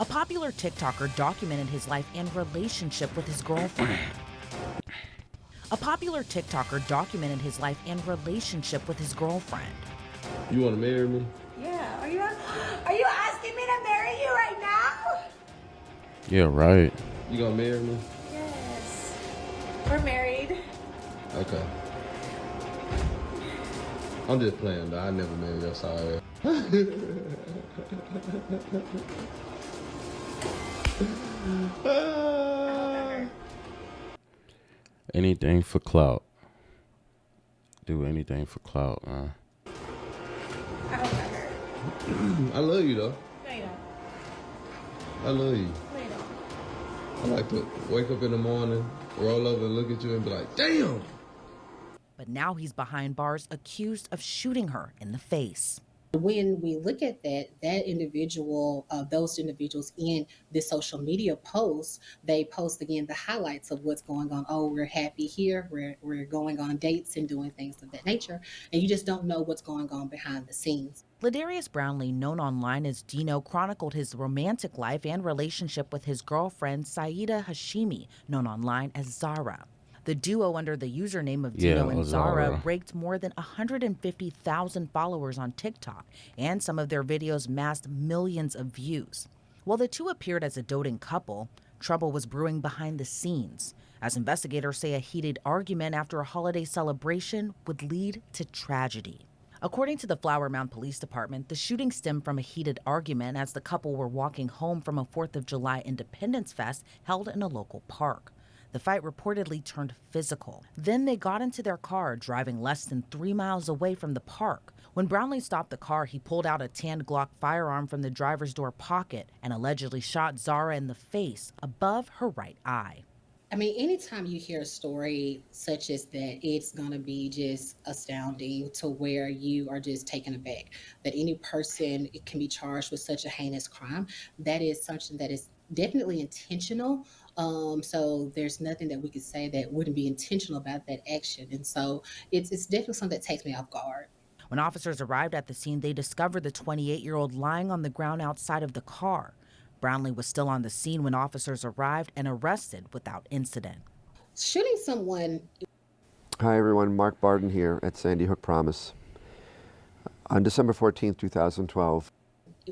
A popular TikToker documented his life and relationship with his girlfriend. A popular TikToker documented his life and relationship with his girlfriend. You want to marry me? Yeah. Are you asking me to marry you right now? Yeah, right. You gonna marry me? Yes. We're married. Okay. I'm just playing though. I never married your sorry. Anything for clout. Do anything for clout, man. I hope that hurt. I love you though. No, you don't. I love you. No, you don't. I like to wake up in the morning, roll over and look at you and be like, damn. But now he's behind bars accused of shooting her in the face. When we look at that individual, those individuals in this social media post, they post again the highlights of what's going on. Oh, we're happy here. We're going on dates and doing things of that nature. And you just don't know what's going on behind the scenes. Ladarius Brownlee, known online as Dino, chronicled his romantic life and relationship with his girlfriend, Saida Hashimi, known online as Zara. The duo, under the username of Dino and Zara, raked more than 150,000 followers on TikTok, and some of their videos amassed millions of views. While the two appeared as a doting couple, trouble was brewing behind the scenes, as investigators say a heated argument after a holiday celebration would lead to tragedy. According to the Flower Mound Police Department, the shooting stemmed from a heated argument as the couple were walking home from a 4th of July Independence Fest held in a local park. The fight reportedly turned physical. Then they got into their car, driving less than 3 miles away from the park. When Brownlee stopped the car, he pulled out a tanned Glock firearm from the driver's door pocket and allegedly shot Zara in the face above her right eye. I mean, anytime you hear a story such as that, it's going to be just astounding to where you are just taken aback that any person can be charged with such a heinous crime. That is something that is definitely intentional. So there's nothing that we could say that wouldn't be intentional about that action. And so it's definitely something that takes me off guard. When officers arrived at the scene, they discovered the 28-year-old lying on the ground outside of the car. Brownlee was still on the scene when officers arrived and arrested without incident. Shooting someone. Hi, everyone. Mark Barden here at Sandy Hook Promise. On December 14th, 2012,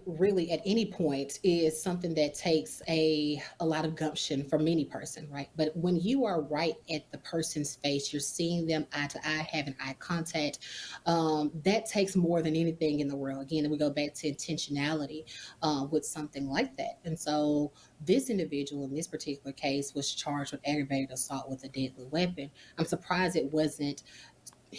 really at any point is something that takes a lot of gumption from any person, right? But when you are right at the person's face, you're seeing them eye to eye, having eye contact, that takes more than anything in the world. Again, we go back to intentionality with something like that. And so this individual in this particular case was charged with aggravated assault with a deadly weapon. I'm surprised he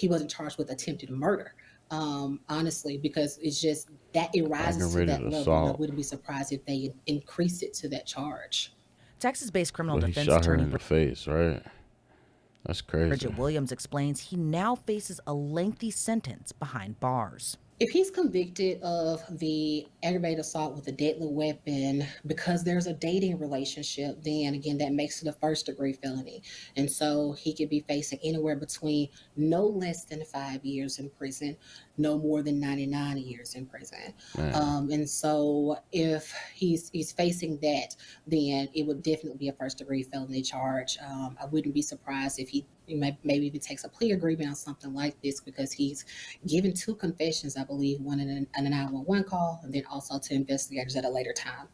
wasn't charged with attempted murder. Honestly, because it's just that it rises to that level. I wouldn't be surprised if they increase it to that charge. Texas-based criminal defense he shot attorney her in the face, right? That's crazy. Bridget Williams explains he now faces a lengthy sentence behind bars. If he's convicted of the aggravated assault with a deadly weapon because there's a dating relationship, then again, that makes it a first-degree felony. And so he could be facing anywhere between no less than 5 years in prison, no more than 99 years in prison. And so if he's facing that, then it would definitely be a first-degree felony charge. I wouldn't be surprised if he maybe even takes a plea agreement on something like this, because he's given 2 confessions, I believe, one in an 911 call, and then also to investigators at a later time.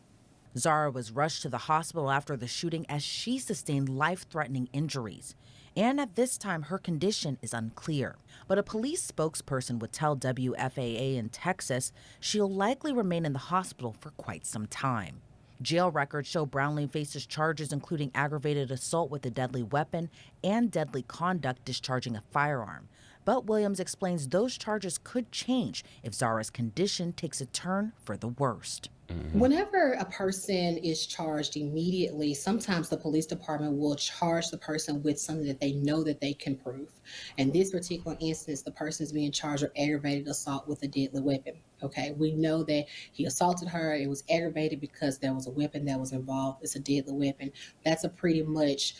Zara was rushed to the hospital after the shooting as she sustained life-threatening injuries. And at this time, her condition is unclear. But a police spokesperson would tell WFAA in Texas she'll likely remain in the hospital for quite some time. Jail records show Brownlee faces charges including aggravated assault with a deadly weapon and deadly conduct discharging a firearm. But Williams explains those charges could change if Zara's condition takes a turn for the worst. Whenever a person is charged immediately, sometimes the police department will charge the person with something that they know that they can prove. In this particular instance, the person is being charged with aggravated assault with a deadly weapon. Okay, we know that he assaulted her. It was aggravated because there was a weapon that was involved. It's a deadly weapon. That's a pretty much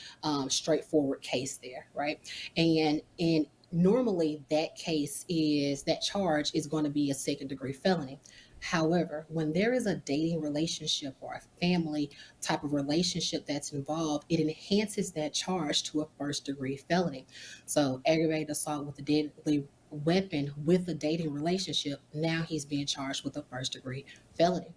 straightforward case there, right? And normally that charge is going to be a second-degree felony. However, when there is a dating relationship or a family type of relationship that's involved, it enhances that charge to a first degree felony. So, aggravated assault with a deadly weapon with a dating relationship, now he's being charged with a first degree felony.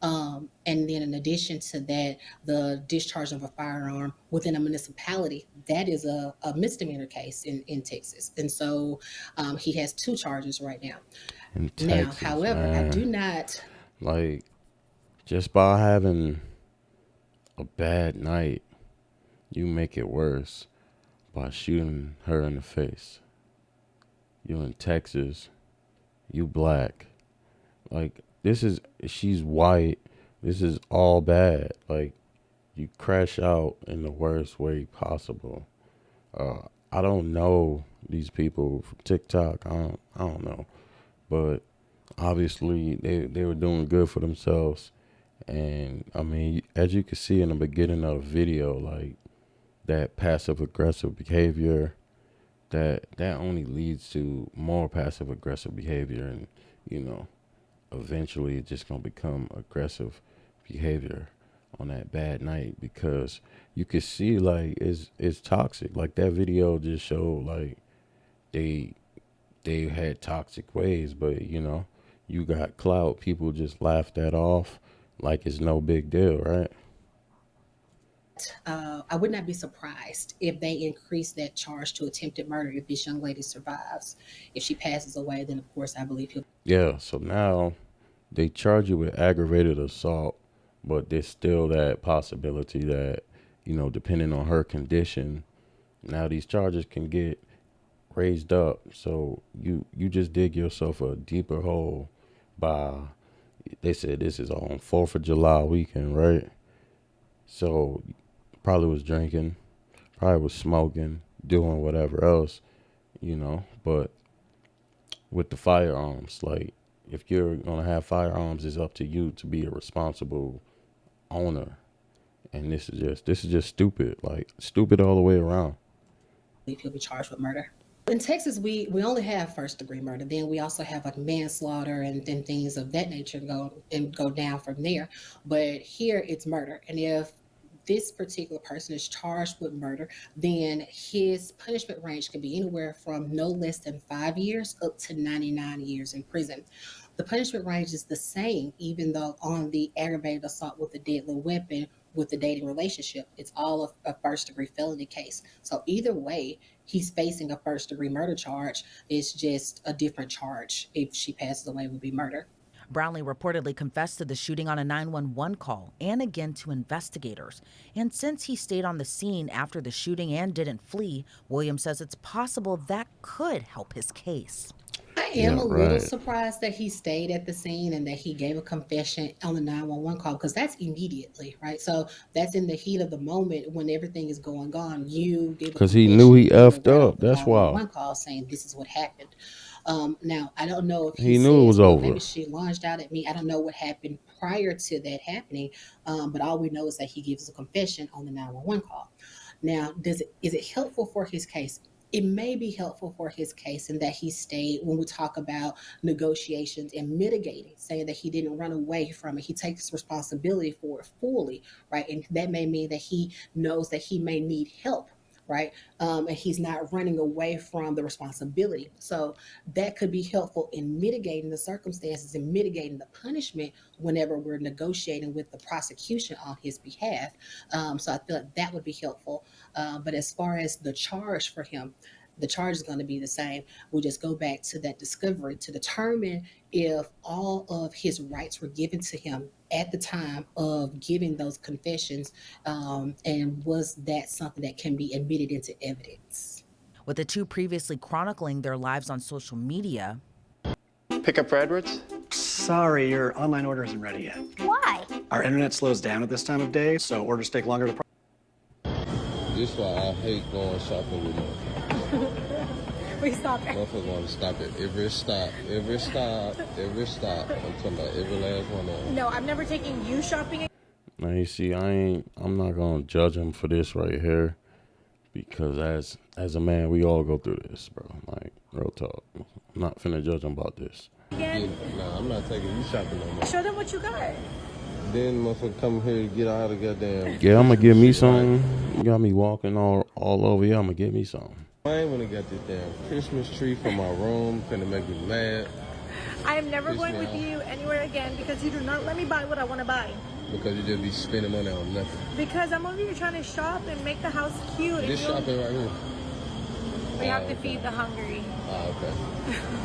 And then, in addition to that, the discharge of a firearm within a municipality, that is a misdemeanor case in Texas. And so he has two charges right now. In Now, Texas, however, I do man. not. Like, just by having a bad night, you make it worse by shooting her in the face. You in Texas, you black. Like, she's white. This is all bad. Like, you crash out in the worst way possible. I don't know these people from TikTok. I don't know, but obviously they were doing good for themselves. And I mean, as you can see in the beginning of the video, like that passive aggressive behavior, that only leads to more passive aggressive behavior, and you know, eventually it's just gonna become aggressive behavior on that bad night, because you can see like it's toxic. Like that video just showed like they they had toxic ways, but you know, you got clout, people just laugh that off like it's no big deal, right? I would not be surprised if they increase that charge to attempted murder if this young lady survives. If she passes away, then of course I believe he'll. Yeah, so now they charge you with aggravated assault, but there's still that possibility that, you know, depending on her condition, now these charges can get raised up. So you just dig yourself a deeper hole by, they said this is on 4th of July weekend, right? So probably was drinking, probably was smoking, doing whatever else, you know. But with the firearms, like if you're gonna have firearms, it's up to you to be a responsible owner. And this is just stupid, like stupid all the way around. Believe he'll be charged with murder. In Texas, we only have first degree murder. Then we also have like manslaughter and things of that nature go down from there. But here it's murder. And if this particular person is charged with murder, then his punishment range can be anywhere from no less than 5 years up to 99 years in prison. The punishment range is the same, even though on the aggravated assault with a deadly weapon with the dating relationship, it's all a first degree felony case. So either way, he's facing a first degree murder charge. It's just a different charge. If she passes away, it would be murder. Brownlee reportedly confessed to the shooting on a 911 call and again to investigators. And since he stayed on the scene after the shooting and didn't flee, Williams says it's possible that could help his case. I am Yeah, a little right. surprised that he stayed at the scene and that he gave a confession on the 911 call, because that's immediately, right? So that's in the heat of the moment when everything is going on. You give a Cause he knew confession he and you're effed right on up. the That's why. 911 call saying this is what happened. Now, I don't know if he He knew it says, was well, maybe over. she lunged out at me. I don't know what happened prior to that happening, but all we know is that he gives a confession on the 911 call. Now, is it helpful for his case? It may be helpful for his case in that he stayed when we talk about negotiations and mitigating, saying that he didn't run away from it. He takes responsibility for it fully, right? And that may mean that he knows that he may need help, right? And he's not running away from the responsibility. So that could be helpful in mitigating the circumstances and mitigating the punishment whenever we're negotiating with the prosecution on his behalf. So I feel like that would be helpful. But as far as the charge for him, the charge is going to be the same. We just go back to that discovery to determine if all of his rights were given to him at the time of giving those confessions, and was that something that can be admitted into evidence. With the two previously chronicling their lives on social media, Pick up for Edwards? Sorry, your online order isn't ready yet. Why? Our internet slows down at this time of day, so orders take longer to. This why I hate going shopping with motherfuckers. We stop it. Motherfuckers want to stop at every stop, every stop, every stop. I'm talking about every last one of them. No, I'm never taking you shopping. Now you see, I'm not gonna judge him for this right here, because as a man, we all go through this, bro. Like real talk. I'm not finna judge him about this. Again, Nah, I'm not taking you shopping no more. show them what you got. Then motherfucker come here to get all the goddamn. Yeah, I'm gonna give me shit, right? some. You got me walking all over. Yeah, I'm gonna get me some. I ain't wanna get this damn Christmas tree for my room. Finna make me mad I am never Piss going me with off. you anywhere again because you do not let me buy what I want to buy. because you just be spending money on nothing. Because I'm over here trying to shop and make the house cute. This and shopping right here. we have to okay. feed the hungry. Okay.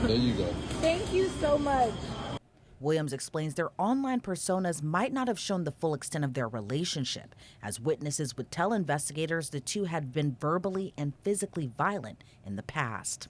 There you go. Thank you so much. Williams explains their online personas might not have shown the full extent of their relationship, as witnesses would tell investigators the two had been verbally and physically violent in the past.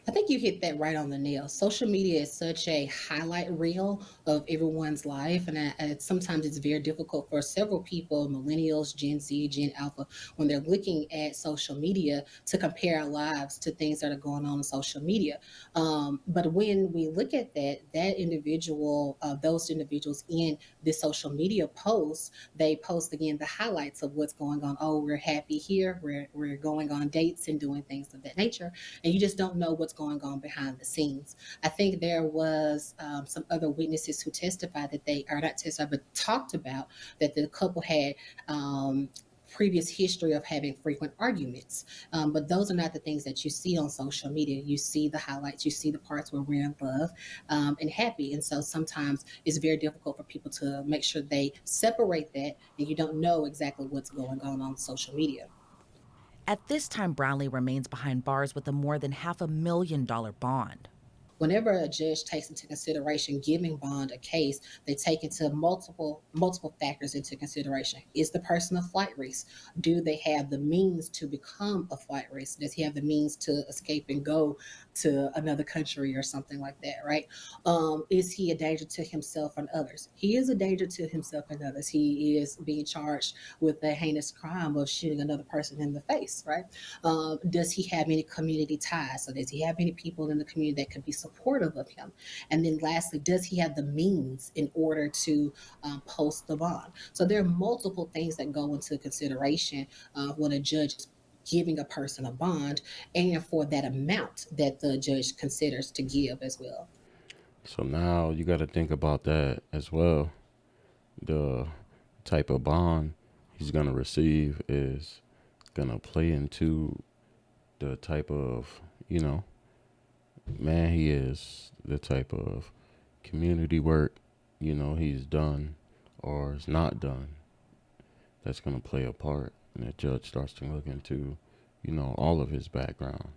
I think you hit that right on the nail. Social media is such a highlight reel of everyone's life, and sometimes it's very difficult for several people, millennials, Gen Z, Gen Alpha, when they're looking at social media to compare our lives to things that are going on social media. But when we look at that individual, those individuals in the social media posts, they post again the highlights of what's going on. Oh, we're happy here. We're going on dates and doing things of that nature, and you just don't know what's going on behind the scenes. I think there was some other witnesses who testified that they, or not testified, but talked about that the couple had previous history of having frequent arguments. But those are not the things that you see on social media. You see the highlights, you see the parts where we're in love and happy. And so sometimes it's very difficult for people to make sure they separate that, and you don't know exactly what's going on social media. At this time, Brownlee remains behind bars with a more than $500,000 bond. Whenever a judge takes into consideration giving bond a case, they take into multiple factors into consideration. Is the person a flight risk? Do they have the means to become a flight risk? Does he have the means to escape and go to another country or something like that, right? Is he a danger to himself and others? He is a danger to himself and others. He is being charged with a heinous crime of shooting another person in the face, right? Does he have any community ties? So does he have any people in the community that could be supportive of him? And then lastly, does he have the means in order to post the bond? So there are multiple things that go into consideration when a judge is giving a person a bond, and for that amount that the judge considers to give as well. So now you got to think about that as well. The type of bond he's going to receive is going to play into the type of, man he is, the type of community work, he's done or is not done. That's going to play a part. And the judge starts to look into, all of his background,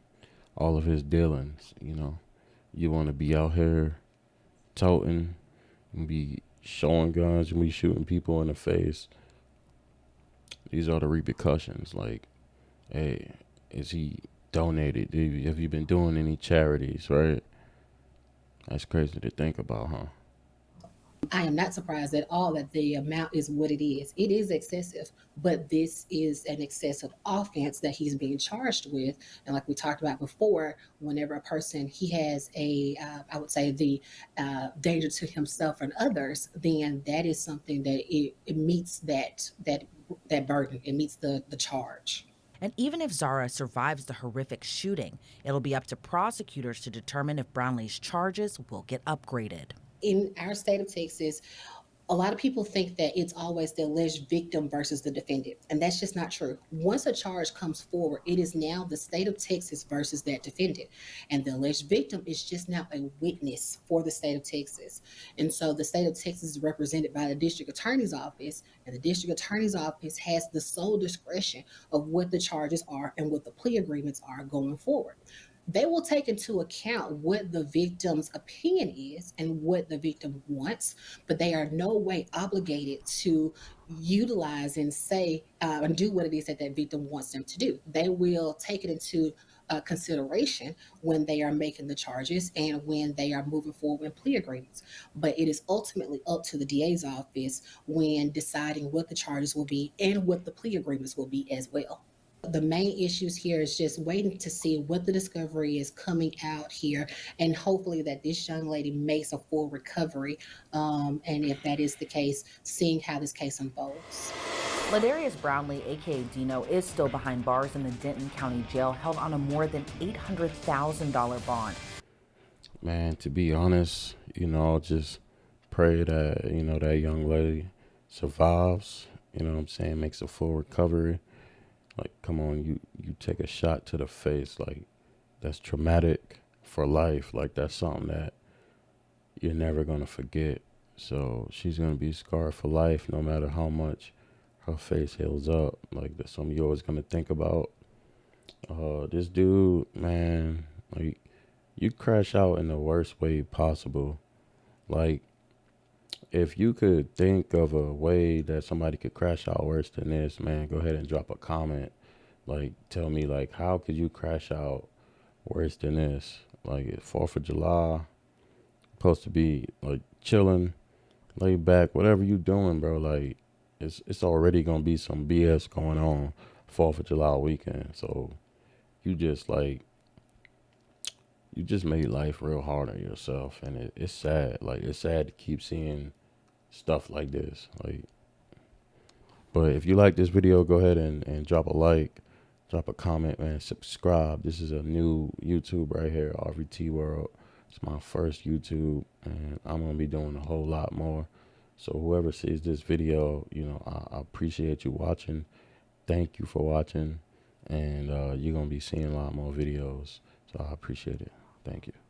all of his dealings, You want to be out here toting and be showing guns and be shooting people in the face. These are the repercussions. Like, hey, is he donated? Have you been doing any charities, right? That's crazy to think about, huh? I am not surprised at all that the amount is what it is. It is excessive, but this is an excessive offense that he's being charged with. And like we talked about before, whenever a person, he has I would say the danger to himself and others, then that is something that it meets that burden. It meets the charge. And even if Zara survives the horrific shooting, it'll be up to prosecutors to determine if Brownlee's charges will get upgraded. In our state of Texas, a lot of people think that it's always the alleged victim versus the defendant, and that's just not true. Once a charge comes forward, it is now the state of Texas versus that defendant, and the alleged victim is just now a witness for the state of Texas. And so the state of Texas is represented by the district attorney's office, and the district attorney's office has the sole discretion of what the charges are and what the plea agreements are going forward. They will take into account what the victim's opinion is and what the victim wants, but they are no way obligated to utilize and say and do what it is that victim wants them to do. They will take it into consideration when they are making the charges and when they are moving forward with plea agreements. But it is ultimately up to the DA's office when deciding what the charges will be and what the plea agreements will be as well. The main issues here is just waiting to see what the discovery is coming out here, and hopefully that this young lady makes a full recovery. And if that is the case, seeing how this case unfolds. Ladarius Brownlee, aka Dino, is still behind bars in the Denton County Jail, held on a more than $800,000 bond. Man, to be honest, just pray that, that young lady survives, what I'm saying, makes a full recovery. Like, come on, you take a shot to the face, like, that's traumatic for life. Like, that's something that you're never gonna forget. So she's gonna be scarred for life, no matter how much her face heals up. Like, that's something you're always gonna think about. This dude, man, like, you crash out in the worst way possible. Like, if you could think of a way that somebody could crash out worse than this, man, go ahead and drop a comment. Like, tell me, like, how could you crash out worse than this? Like, it's 4th of July, supposed to be, like, chilling, laid back, whatever you doing, bro. Like, it's already going to be some BS going on 4th of July weekend. So, you just, like, you just made life real hard on yourself. And it's sad. Like, it's sad to keep seeing stuff like this. Like, but if you like this video, go ahead and drop a like, drop a comment, man, subscribe. This is a new YouTube right here, RVT World. It's my first YouTube, and I'm going to be doing a whole lot more. So whoever sees this video, I appreciate you watching. Thank you for watching, and you're going to be seeing a lot more videos. So I appreciate it. Thank you.